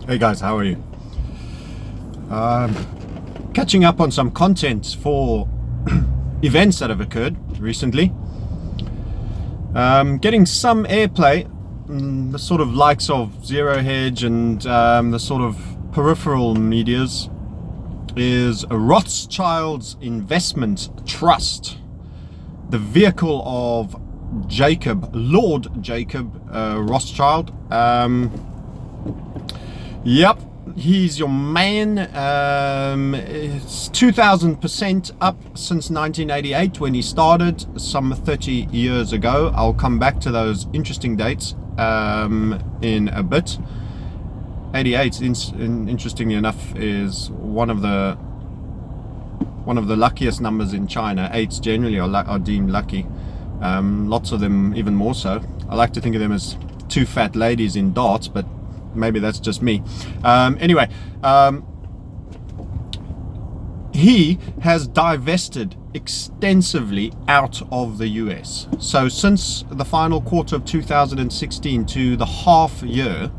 Hey guys, how are you? Catching up on some content for events that have occurred recently. Getting some airplay, the sort of likes of Zero Hedge and the sort of peripheral medias is Rothschild's investment trust, the vehicle of Lord Jacob Rothschild. Yep, he's your man. It's 2000% up since 1988 when he started, some 30 years ago. I'll come back to those interesting dates in a bit. 88, interestingly enough, is one of the luckiest numbers in China. 8s generally are deemed lucky. Lots of them even more so. I like to think of them as two fat ladies in darts, but maybe that's just me. Anyway, he has divested extensively out of the US. So since the final quarter of 2016 to the half year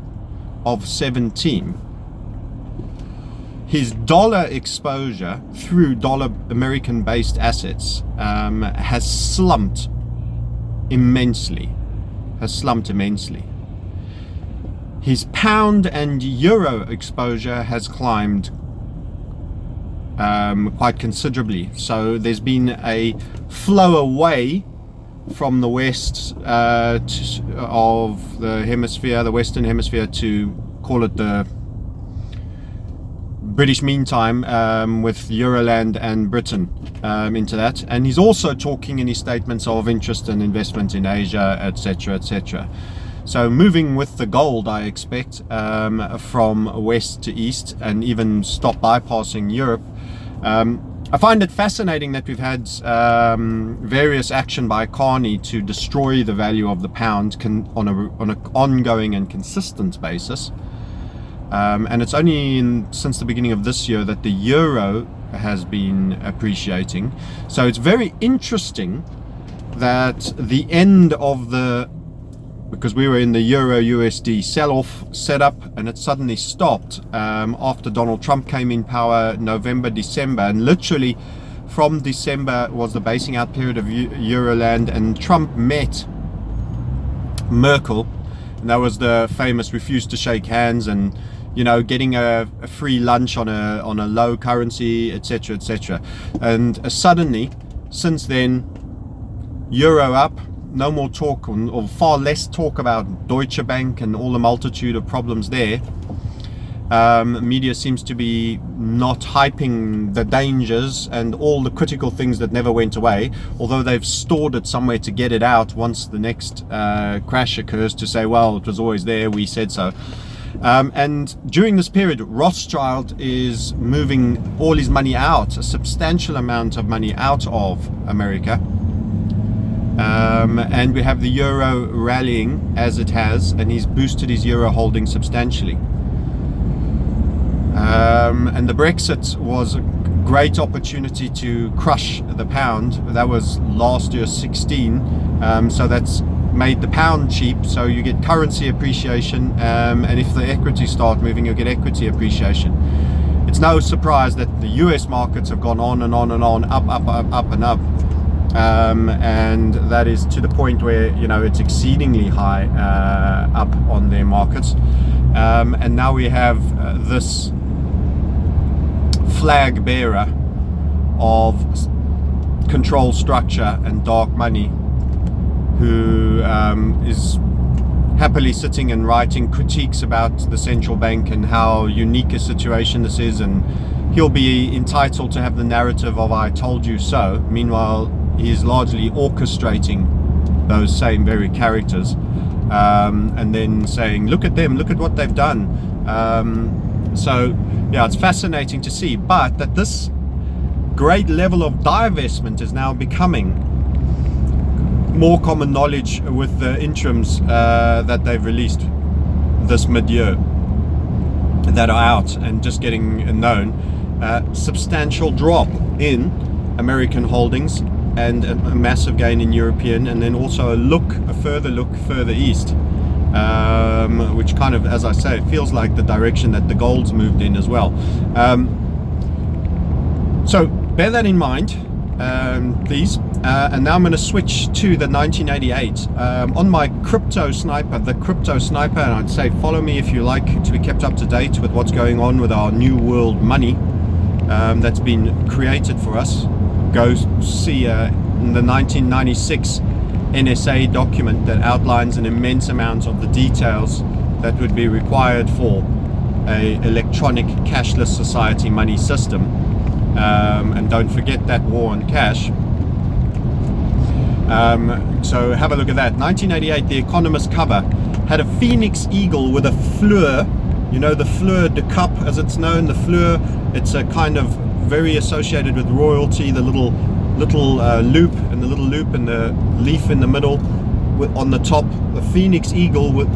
of 17, his dollar exposure through dollar American based assets has slumped immensely. His pound and euro exposure has climbed quite considerably. So there's been a flow away from the west of the hemisphere, the Western Hemisphere, to call it the British meantime, with Euroland and Britain into that. And he's also talking in his statements of interest and investment in Asia, etc., etc. So moving with the gold, I expect, from west to east, and even stop bypassing Europe. I find it fascinating that we've had various action by Carney to destroy the value of the pound on an ongoing and consistent basis. And it's only since the beginning of this year that the euro has been appreciating. So it's very interesting that the end of because we were in the Euro USD sell-off setup, and it suddenly stopped after Donald Trump came in power November, December, and literally from December was the basing out period of Euroland, and Trump met Merkel, and that was the famous refuse to shake hands, and getting a free lunch on a low currency, etc., etc. And suddenly, since then, euro up. No more talk, or far less talk, about Deutsche Bank and all the multitude of problems there. Media seems to be not hyping the dangers and all the critical things that never went away, although they've stored it somewhere to get it out once the next crash occurs, to say, well, it was always there, we said so. And during this period, Rothschild is moving all his money out, a substantial amount of money out of America. And we have the euro rallying as it has, and he's boosted his euro holding substantially. And the Brexit was a great opportunity to crush the pound. That was last year 16, so that's made the pound cheap, so you get currency appreciation, and if the equities start moving, you'll get equity appreciation. It's no surprise that the US markets have gone on and on and on, up and up. And that is to the point where it's exceedingly high up on their markets, and now we have this flag bearer of control structure and dark money, who is happily sitting and writing critiques about the central bank and how unique a situation this is, and he'll be entitled to have the narrative of "I told you so." Meanwhile, he is largely orchestrating those same very characters, and then saying, look at them, look at what they've done. So yeah, it's fascinating to see, but that this great level of divestment is now becoming more common knowledge with the interims that they've released this mid-year that are out and just getting known. Substantial drop in American holdings, and a massive gain in European, and then also a further look further east which kind of, as I say, feels like the direction that the gold's moved in as well. So bear that in mind, please. And now I'm going to switch to the 1988 on my crypto sniper, and I'd say follow me if you like to be kept up to date with what's going on with our new world money that's been created for us. Go see the 1996 NSA document that outlines an immense amount of the details that would be required for a electronic cashless society money system. And don't forget that war on cash. So have a look at that. 1988, the Economist cover had a phoenix eagle with a fleur. You know, the fleur de cap, as it's known. The fleur, it's a kind of very associated with royalty. The little loop, and the little loop and the leaf in the middle, on the top, a phoenix eagle with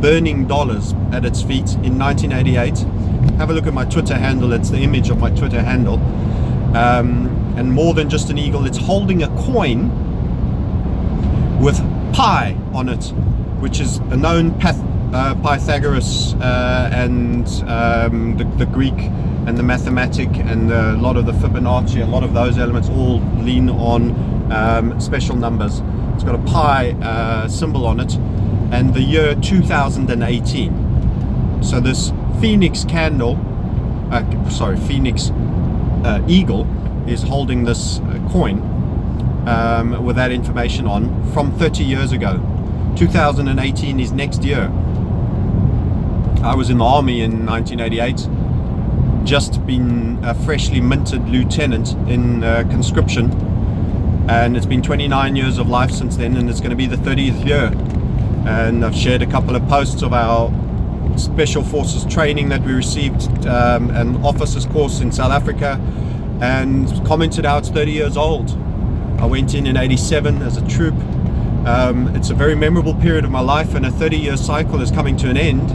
burning dollars at its feet in 1988. Have a look at my Twitter handle. It's the image of my Twitter handle. And more than just an eagle, it's holding a coin with pi on it, which is a known Pythagoras and the Greek and the mathematic and a lot of the Fibonacci, a lot of those elements all lean on special numbers. It's got a pi symbol on it, and the year 2018. So this Phoenix candle, Phoenix eagle is holding this coin with that information on from 30 years ago. 2018 is next year. I was in the army in 1988, just been a freshly minted lieutenant in conscription, and it's been 29 years of life since then, and it's going to be the 30th year. And I've shared a couple of posts of our Special Forces training that we received, an officers course in South Africa, and commented how it's 30 years old. I went in 87 as a troop. It's a very memorable period of my life, and a 30-year cycle is coming to an end.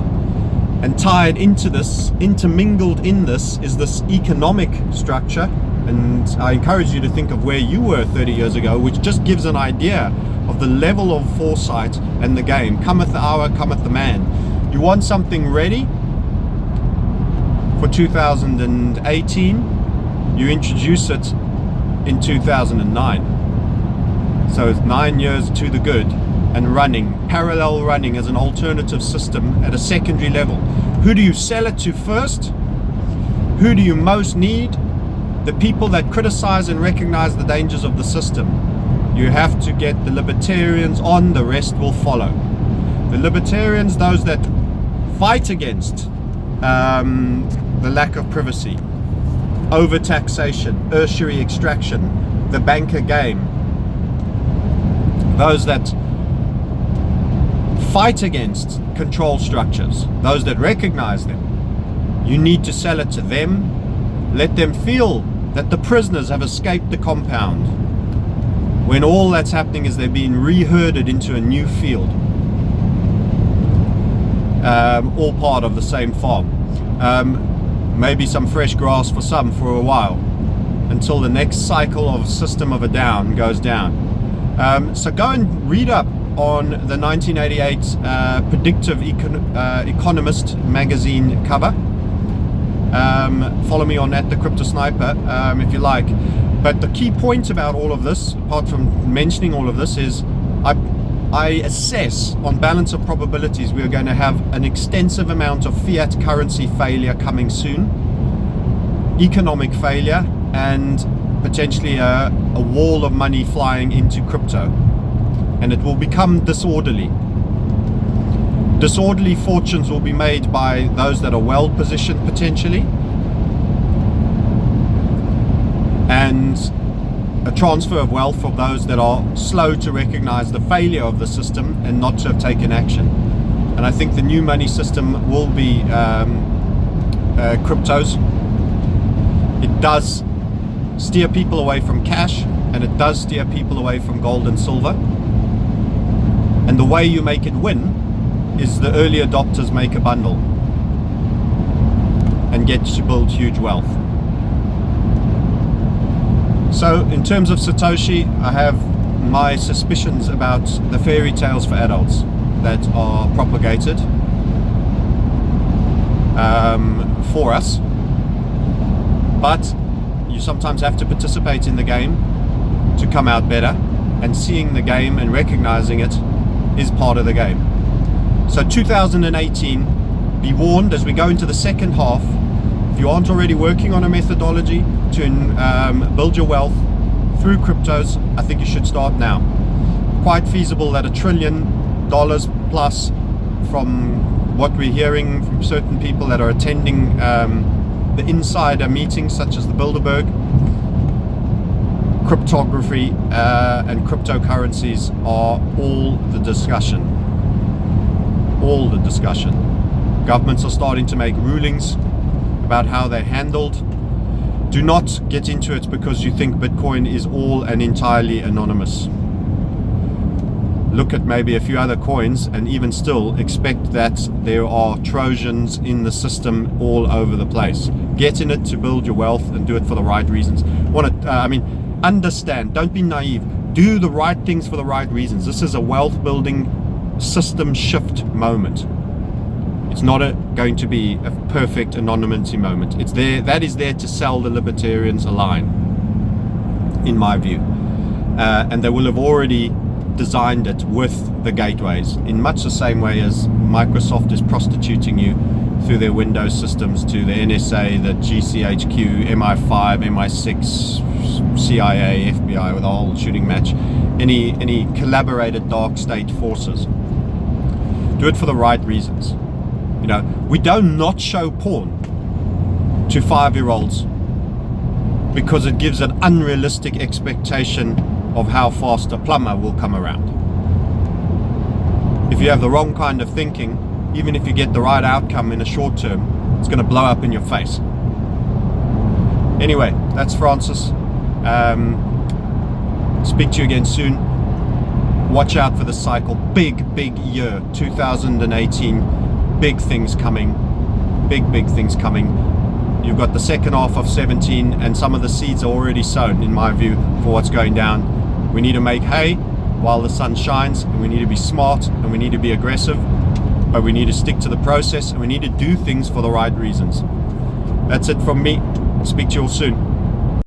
And tied into this, intermingled in this, is this economic structure. And I encourage you to think of where you were 30 years ago, which just gives an idea of the level of foresight and the game. Cometh the hour, cometh the man. You want something ready for 2018, you introduce it in 2009. So it's 9 years to the good, and running, parallel running as an alternative system at a secondary level. Who do you sell it to first? Who do you most need? The people that criticize and recognize the dangers of the system. You have to get the libertarians on, the rest will follow. The libertarians, those that fight against the lack of privacy, overtaxation, tertiary extraction, the banker game, those that fight against control structures, those that recognize them. You need to sell it to them. Let them feel that the prisoners have escaped the compound, when all that's happening is they're being reherded into a new field, all part of the same farm. Maybe some fresh grass for some for a while, until the next cycle of System of a Down goes down. So go and read up on the 1988 Predictive Economist magazine cover. Follow me on that, the Crypto Sniper, if you like. But the key point about all of this, apart from mentioning all of this, is I assess on balance of probabilities we are going to have an extensive amount of fiat currency failure coming soon, economic failure, and potentially a wall of money flying into crypto. And it will become disorderly. Disorderly fortunes will be made by those that are well positioned potentially, and a transfer of wealth for those that are slow to recognize the failure of the system and not to have taken action. And I think the new money system will be cryptos. It does steer people away from cash, and it does steer people away from gold and silver. And the way you make it win is the early adopters make a bundle and get to build huge wealth. So in terms of Satoshi, I have my suspicions about the fairy tales for adults. that are propagated for us, but you sometimes have to participate in the game to come out better, and seeing the game and recognizing it is part of the game. So 2018, be warned as we go into the second half, if you aren't already working on a methodology to build your wealth through cryptos, I think you should start now. Quite feasible that $1 trillion plus, from what we're hearing from certain people that are attending the insider meetings such as the Bilderberg, cryptography and cryptocurrencies are all the discussion. All the discussion. Governments are starting to make rulings about how they're handled. Do not get into it because you think Bitcoin is all and entirely anonymous. Look at maybe a few other coins, and even still expect that there are Trojans in the system all over the place. Get in it to build your wealth and do it for the right reasons. Understand, don't be naive. Do the right things for the right reasons. This is a wealth building system shift moment. It's not going to be a perfect anonymity moment. It's there. That is there to sell the libertarians a line, in my view. And they will have already designed it with the gateways in much the same way as Microsoft is prostituting you through their Windows systems to the NSA, the GCHQ, MI5, MI6, CIA, FBI, with a whole shooting match. Any collaborated dark state forces. Do it for the right reasons. You know, we don't not show porn to 5-year-olds because it gives an unrealistic expectation of how fast a plumber will come around. If you have the wrong kind of thinking, even if you get the right outcome in a short term, it's going to blow up in your face. Anyway, that's Francis. Speak to you again soon. Watch out for the cycle. Big year 2018. Big things coming. Big things coming. You've got the second half of 17, and some of the seeds are already sown, in my view, for what's going down. We need to make hay while the sun shines, and we need to be smart, and we need to be aggressive, but we need to stick to the process, and we need to do things for the right reasons. That's it from me. Speak to you all soon.